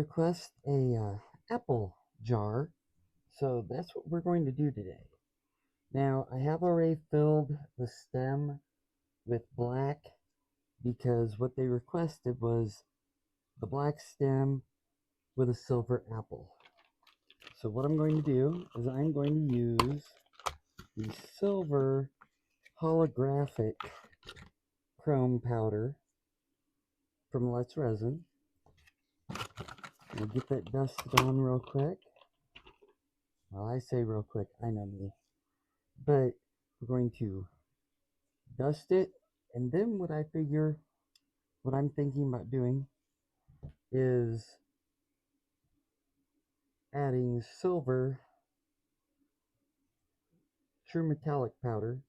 request a apple jar, so that's what we're going to do today. Now, I have already filled the stem with black because what they requested was the black stem with a silver apple. So what I'm going to do is I'm going to use the silver holographic chrome powder from Resin. I'll get that dusted on real quick. Well, I say real quick, I know me. But we're going to dust it, and then what I'm thinking about doing is adding silver true metallic powder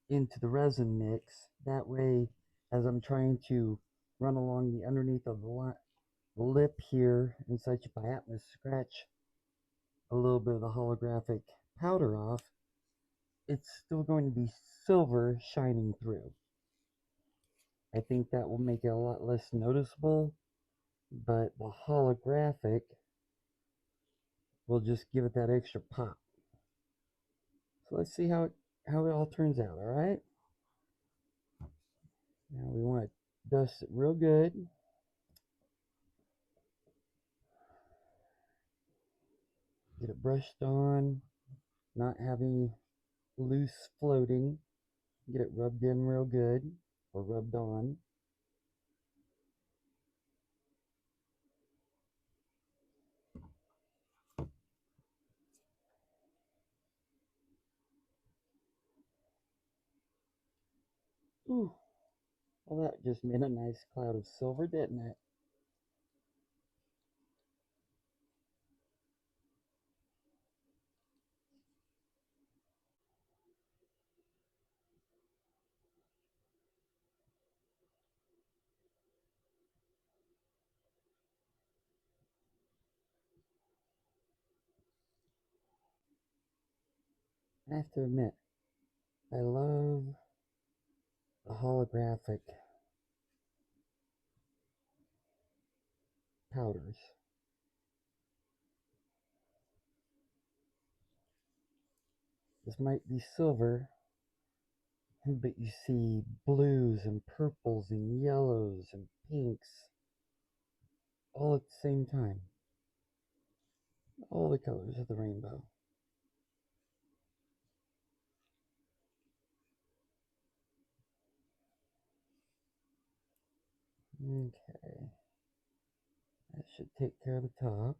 into the resin mix. That way, as I'm trying to run along the underneath of the lip here and such, if I happen to scratch a little bit of the holographic powder off, it's still going to be silver shining through. I think that will make it a lot less noticeable, but the holographic will just give it that extra pop. So let's see how it all turns out, alright? Now we want to dust it real good. Get it brushed on, not having loose floating. Get it rubbed in real good, or rubbed on. Ooh, well that just made a nice cloud of silver, didn't it? I have to admit, I love the holographic powders. This might be silver, but you see blues and purples and yellows and pinks all at the same time. All the colors of the rainbow. Okay. That should take care of the top.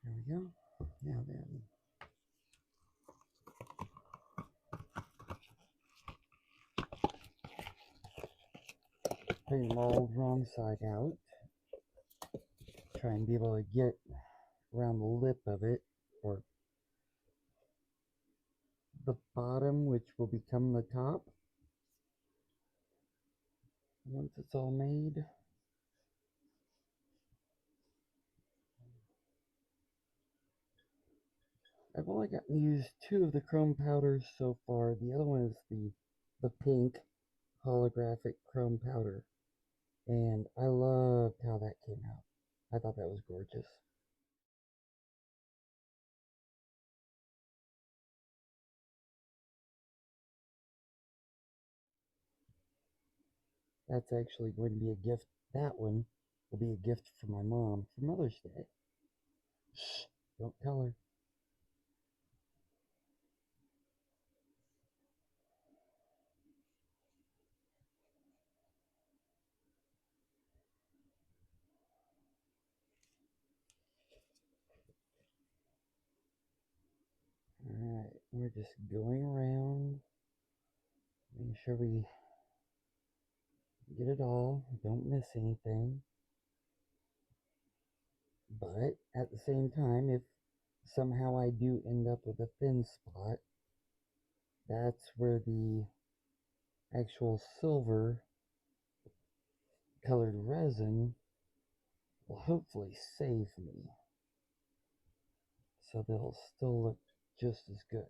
There we go. Now then. Putting them all wrong side out. Try and be able to get around the lip of it, or the bottom, which will become the top once it's all made. I've only gotten to use 2 of the chrome powders so far. The other one is the pink holographic chrome powder, and I loved how that came out. I thought that was gorgeous. That's actually going to be a gift. That one will be a gift for my mom for Mother's Day. Shh, don't tell her. Alright, we're just going around, making sure we get it all, don't miss anything. But at the same time, if somehow I do end up with a thin spot, that's where the actual silver colored resin will hopefully save me. so they'll still look just as good.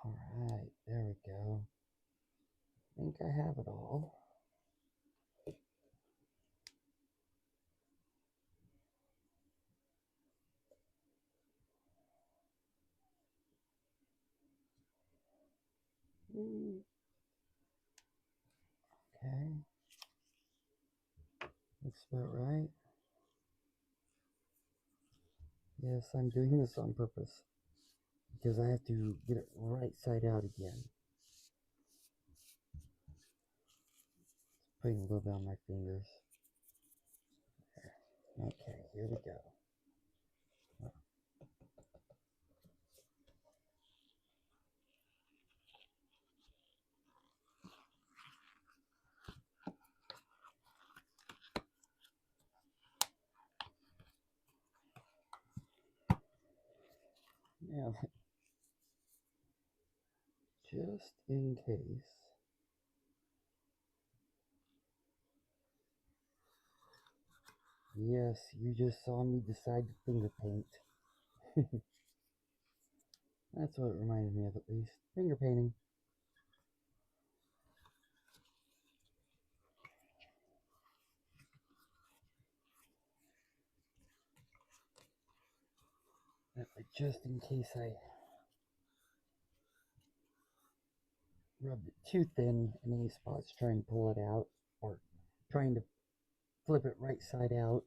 Alright, there we go. I think I have it all. Okay. Looks about right. Yes, I'm doing this on purpose because I have to get it right side out again. Putting a little bit on my fingers. There. Okay, here we go. Now, just in case. Yes, you just saw me decide to finger paint. That's what it reminds me of, at least. Finger painting. Just in case I rubbed it too thin in any spots, trying to pull it out, or trying to flip it right side out,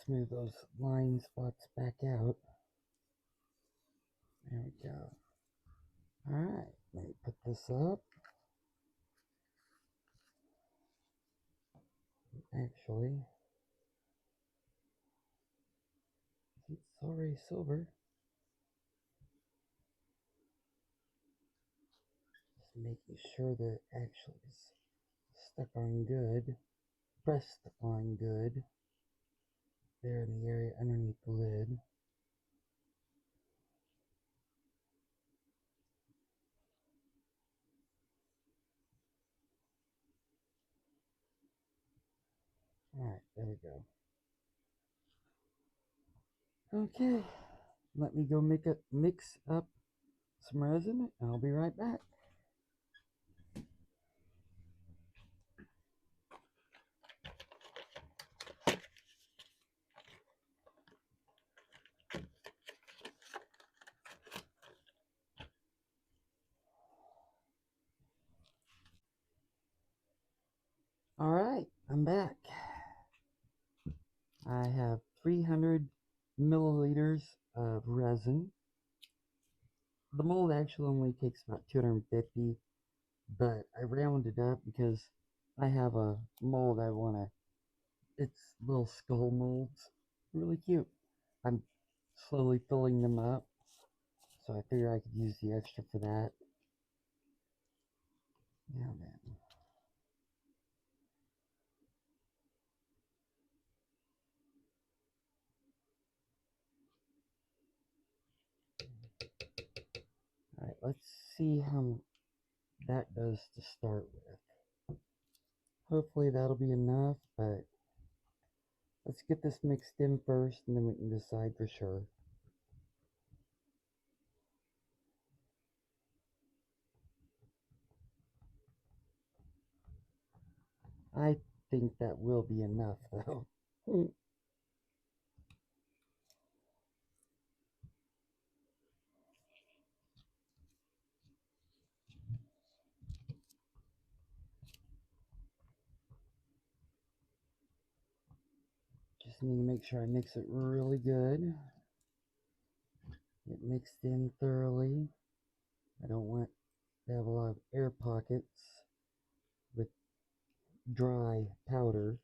smooth those line spots back out. There we go. Alright, let me put this up. Actually, it's already silver. Just making sure that it actually is stuck on good. Pressed on good. There in the area underneath the lid. Alright, there we go. Okay, let me go mix up some resin, and I'll be right back. Alright, I'm back. I have 300 milliliters of resin. The mold actually only takes about 250, but I rounded up because I have a mold I want to. It's little skull molds. Really cute. I'm slowly filling them up, so I figure I could use the extra for that. Now then. Alright, let's see how that does to start with. Hopefully that'll be enough, but let's get this mixed in first and then we can decide for sure. I think that will be enough though. Just need to make sure I mix it really good. Get mixed in thoroughly. I don't want to have a lot of air pockets with dry powder.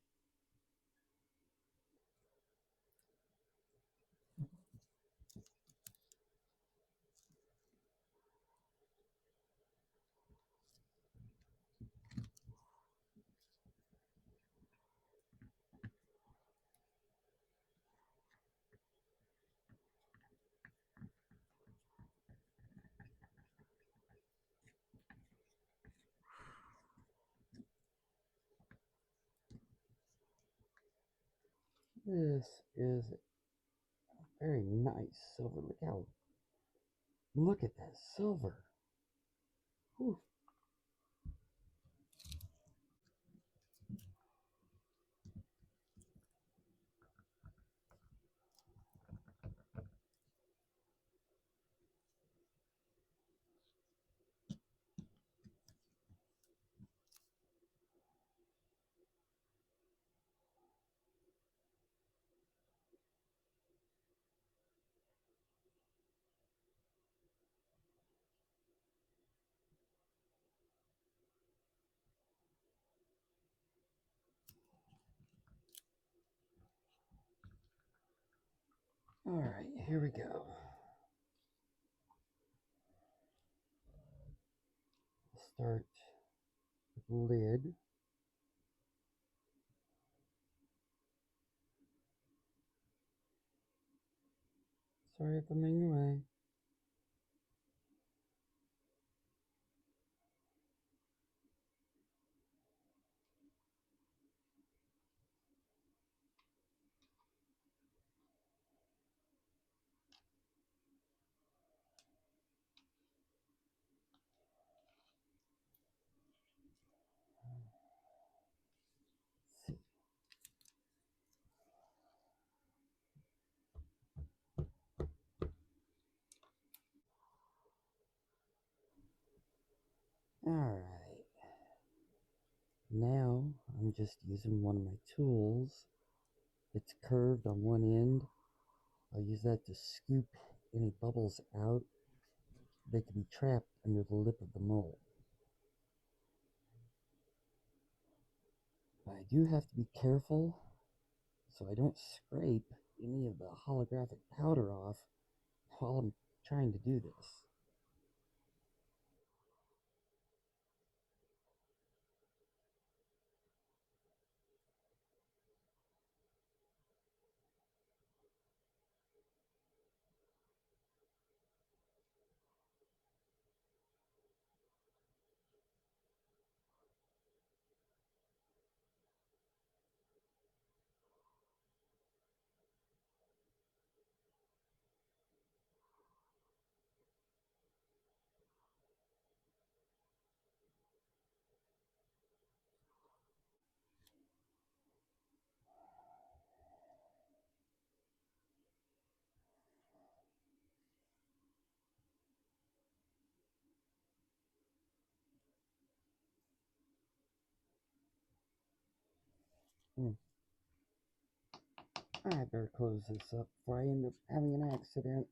This is very nice silver. Look at that silver. Whew. All right, here we go. Start with the lid. Sorry if I'm in your way. All right. Now I'm just using one of my tools. It's curved on one end. I'll use that to scoop any bubbles out. They could be trapped under the lip of the mold. But I do have to be careful so I don't scrape any of the holographic powder off while I'm trying to do this. I better close this up before I end up having an accident.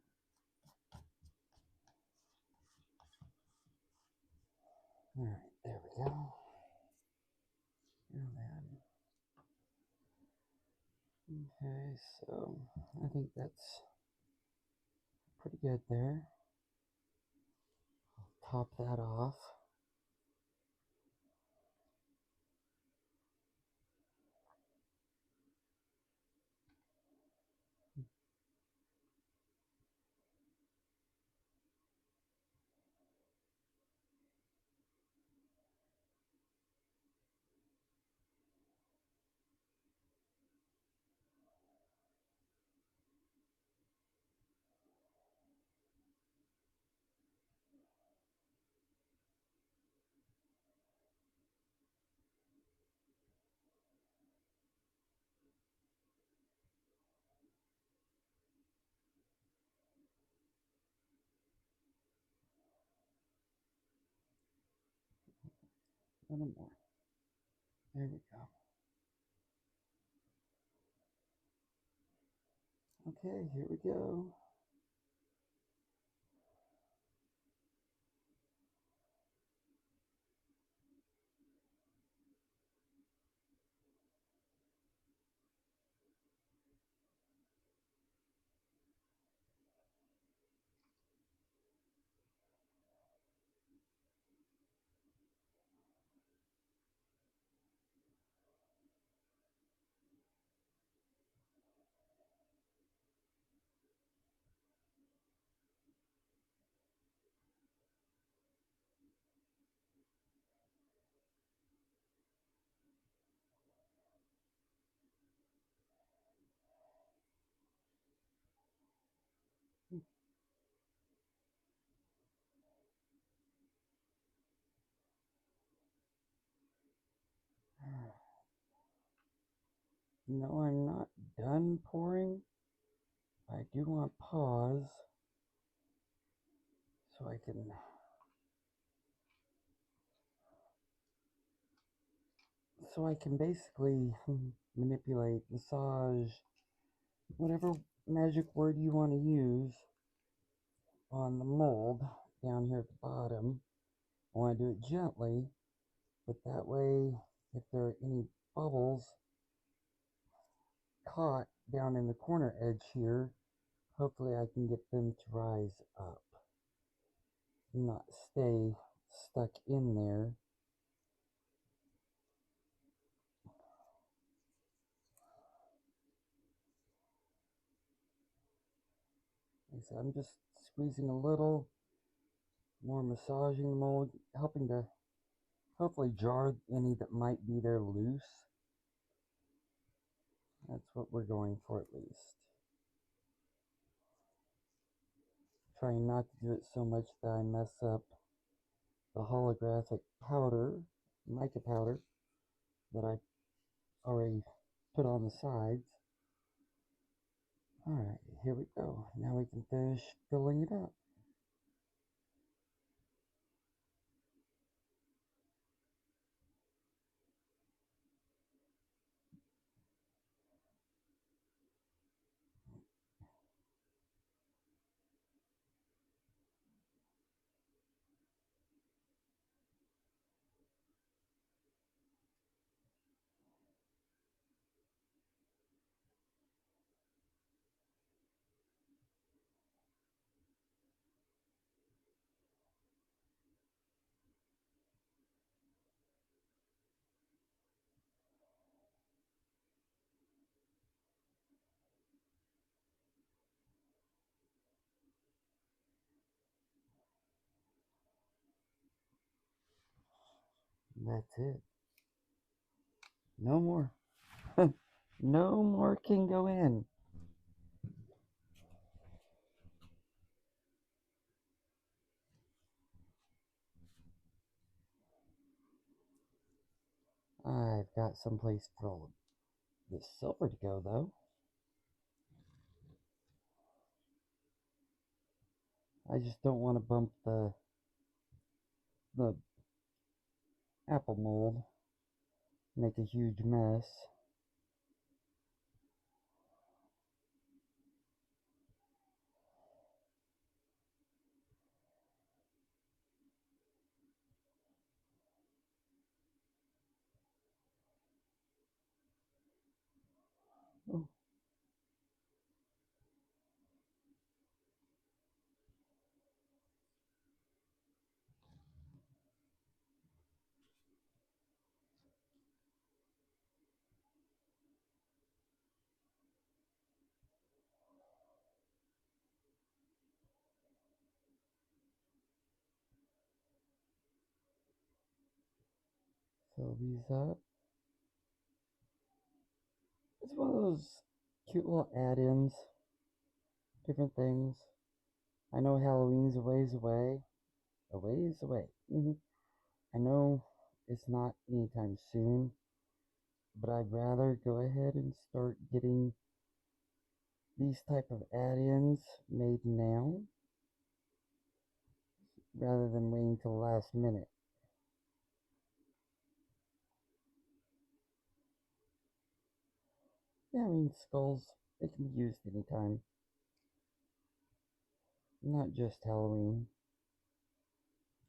Alright, there we go. Now then. Okay, so I think that's pretty good there. I'll top that off. A little more. There we go. Okay, here we go. No, I'm not done pouring. I do want to pause so I can basically manipulate, massage, whatever magic word you want to use on the mold down here at the bottom. I want to do it gently, but that way, if there are any bubbles caught down in the corner edge here, hopefully I can get them to rise up, not stay stuck in there. So I'm just squeezing a little more, massaging the mold, helping to hopefully jar any that might be there loose. That's what we're going for at least. Trying not to do it so much that I mess up the holographic powder, mica powder, that I already put on the sides. Alright, here we go. Now we can finish filling it up. That's it. No more. No more can go in. I've got someplace for all of this silver to go, though. I just don't want to bump the apple mold, make a huge mess. Oh. Fill these up. It's one of those cute little add-ins, different things. I know Halloween's a ways away. A ways away. I know it's not anytime soon, but I'd rather go ahead and start getting these type of add-ins made now rather than waiting till the last minute. Yeah, I mean, skulls, they can be used anytime. Not just Halloween.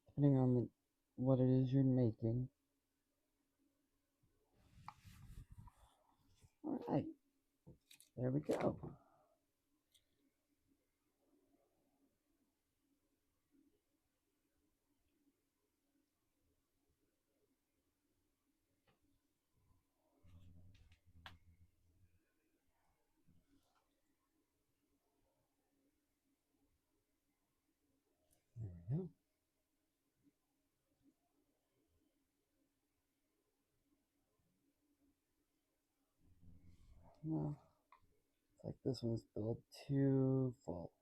Depending on what it is you're making. Alright, there we go. There we go. No, it's like this one's built too full.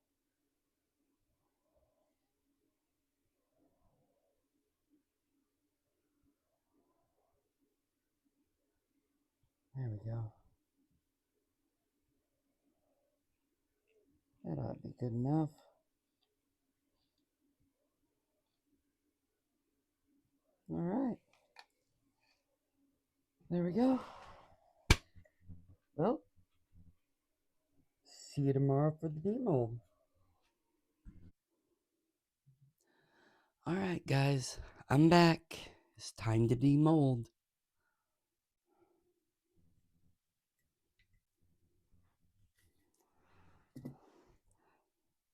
There we go. That ought to be good enough. Alright. There we go. Well, see you tomorrow for the demold. Alright, guys. I'm back. It's time to demold.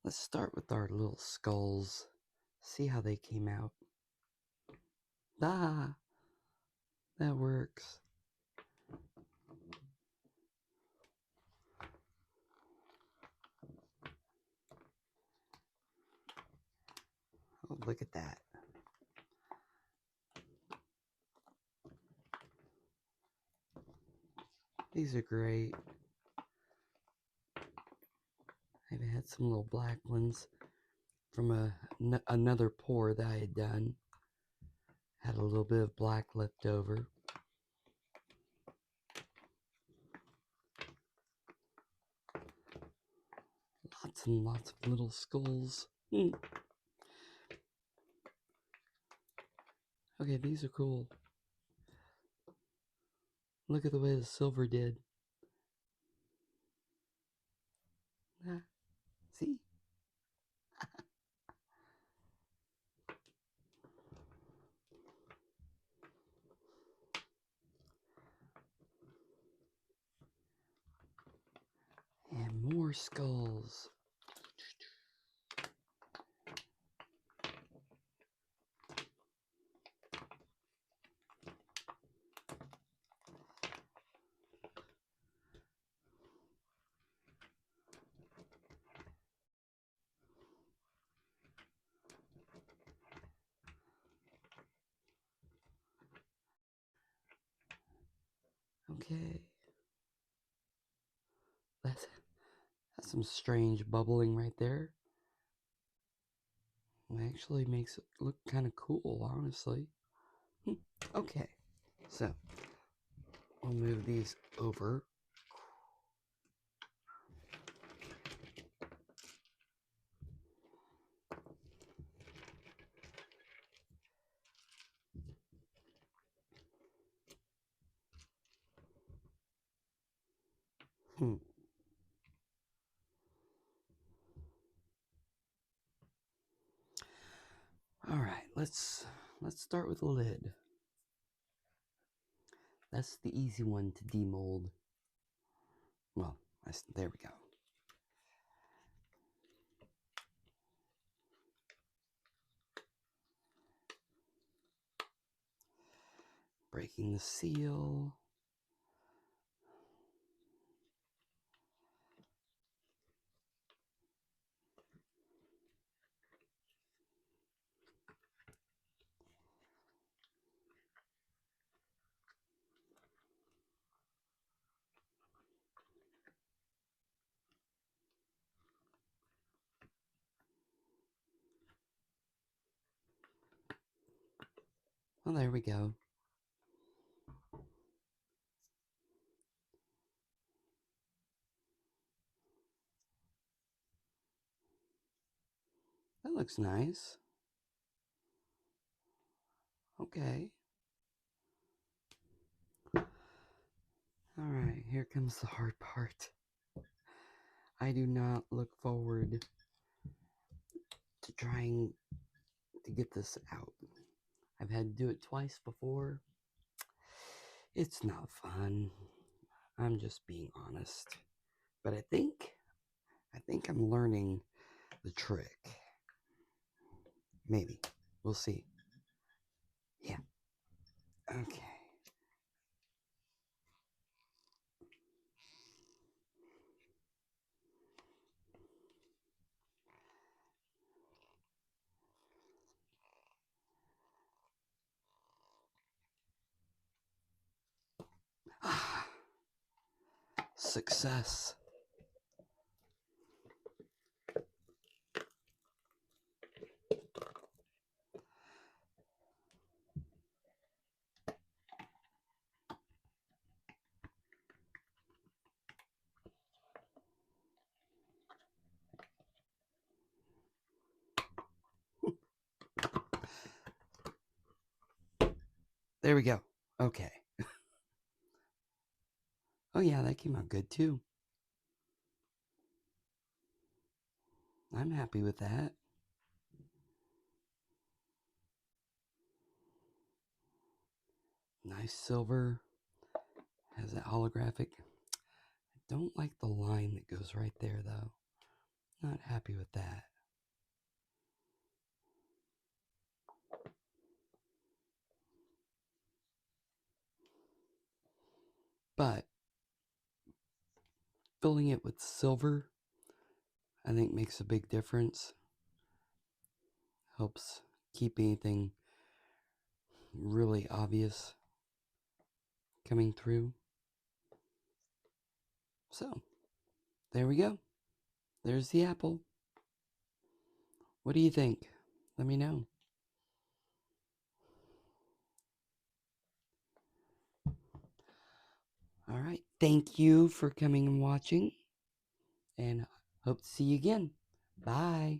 Let's start with our little skulls. See how they came out. Ah, that works. Oh, look at that. These are great. I've had some little black ones from another pour that I had done. Had a little bit of black left over. Lots and lots of little skulls. Okay, these are cool. Look at the way the silver did. Ah, see? And more skulls. Okay. That's some strange bubbling right there. It actually makes it look kind of cool, honestly. Okay, so I'll move these over. All right, let's start with the lid. That's the easy one to demold. Well, there we go. Breaking the seal. Well, there we go. That looks nice. Okay. Alright, here comes the hard part. I do not look forward to trying to get this out. I've had to do it twice before. It's not fun. I'm just being honest. But I think I'm learning the trick. Maybe. We'll see. Yeah. Okay. Ah, success. There we go. Okay. Oh yeah, that came out good too. I'm happy with that. Nice silver. Has that holographic. I don't like the line that goes right there though. Not happy with that. But filling it with silver, I think makes a big difference. Helps keep anything really obvious coming through. So, there we go. There's the apple. What do you think? Let me know. Alright, thank you for coming and watching, and hope to see you again. Bye.